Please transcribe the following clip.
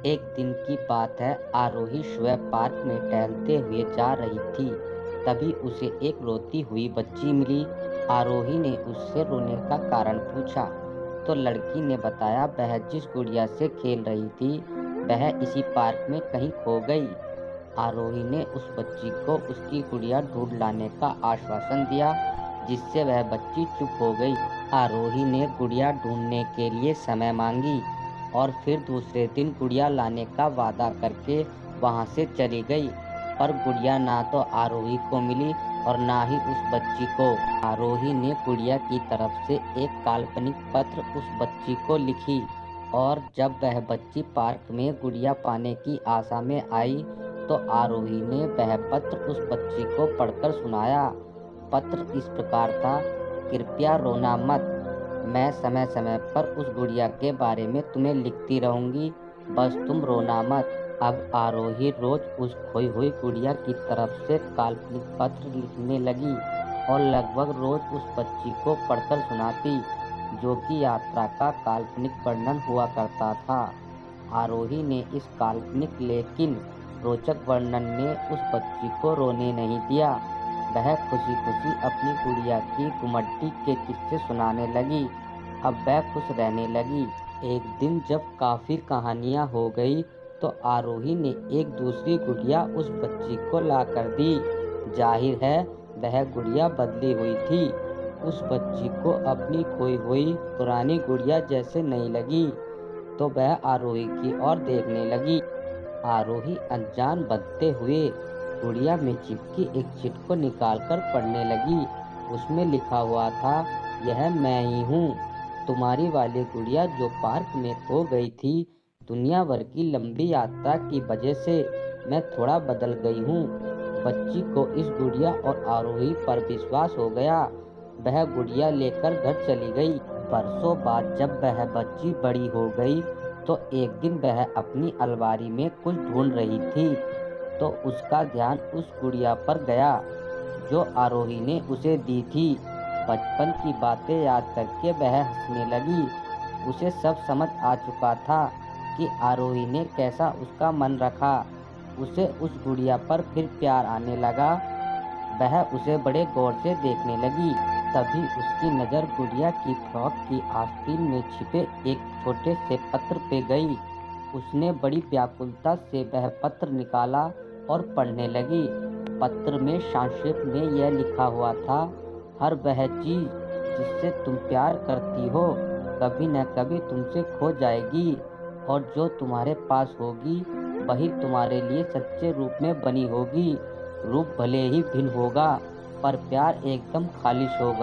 एक दिन की बात है, आरोही सुबह पार्क में टहलते हुए जा रही थी। तभी उसे एक रोती हुई बच्ची मिली। आरोही ने उससे रोने का कारण पूछा तो लड़की ने बताया वह जिस गुड़िया से खेल रही थी वह इसी पार्क में कहीं खो गई। आरोही ने उस बच्ची को उसकी गुड़िया ढूंढ लाने का आश्वासन दिया, जिससे वह बच्ची चुप हो गई। आरोही ने गुड़िया ढूंढने के लिए समय मांगी और फिर दूसरे दिन गुड़िया लाने का वादा करके वहां से चली गई। पर गुड़िया ना तो आरोही को मिली और ना ही उस बच्ची को। आरोही ने गुड़िया की तरफ से एक काल्पनिक पत्र उस बच्ची को लिखी और जब वह बच्ची पार्क में गुड़िया पाने की आशा में आई तो आरोही ने वह पत्र उस बच्ची को पढ़कर सुनाया। पत्र इस प्रकार था, कृपया रोना मत, मैं समय समय पर उस गुड़िया के बारे में तुम्हें लिखती रहूंगी, बस तुम रोना मत। अब आरोही रोज उस खोई हुई गुड़िया की तरफ से काल्पनिक पत्र लिखने लगी और लगभग रोज उस बच्ची को पढ़कर सुनाती, जो कि यात्रा का काल्पनिक वर्णन हुआ करता था। आरोही ने इस काल्पनिक लेकिन रोचक वर्णन ने उस बच्ची को रोने नहीं दिया। वह खुशी खुशी अपनी गुड़िया की गुमड्डी के किस्से सुनाने लगी। अब वह खुश रहने लगी। एक दिन जब काफी कहानियां हो गई तो आरोही ने एक दूसरी गुड़िया उस बच्ची को ला कर दी। जाहिर है वह गुड़िया बदली हुई थी। उस बच्ची को अपनी खोई हुई पुरानी गुड़िया जैसे नहीं लगी तो वह आरोही की ओर देखने लगी। आरोही अनजान बनते हुए गुड़िया में चिपकी एक चिट को निकालकर पढ़ने लगी। उसमें लिखा हुआ था, यह मैं ही हूँ, तुम्हारी वाली गुड़िया जो पार्क में खो गई थी। दुनिया भर की लंबी यात्रा की वजह से मैं थोड़ा बदल गई हूँ। बच्ची को इस गुड़िया और आरोही पर विश्वास हो गया। वह गुड़िया लेकर घर चली गई। बरसों बाद जब वह बच्ची बड़ी हो गई तो एक दिन वह अपनी अलमारी में कुछ ढूंढ रही थी तो उसका ध्यान उस गुड़िया पर गया जो आरोही ने उसे दी थी। बचपन की बातें याद करके वह हंसने लगी। उसे सब समझ आ चुका था कि आरोही ने कैसा उसका मन रखा। उसे उस गुड़िया पर फिर प्यार आने लगा। वह उसे बड़े गौर से देखने लगी। तभी उसकी नज़र गुड़िया की फ्रॉक की आस्तीन में छिपे एक छोटे से पत्र पे गई। उसने बड़ी व्याकुलता से वह पत्र निकाला और पढ़ने लगी। पत्र में संक्षेप में यह लिखा हुआ था, हर वह चीज़ जिससे तुम प्यार करती हो कभी न कभी तुमसे खो जाएगी और जो तुम्हारे पास होगी वही तुम्हारे लिए सच्चे रूप में बनी होगी। रूप भले ही भिन्न होगा पर प्यार एकदम खालिश होगा।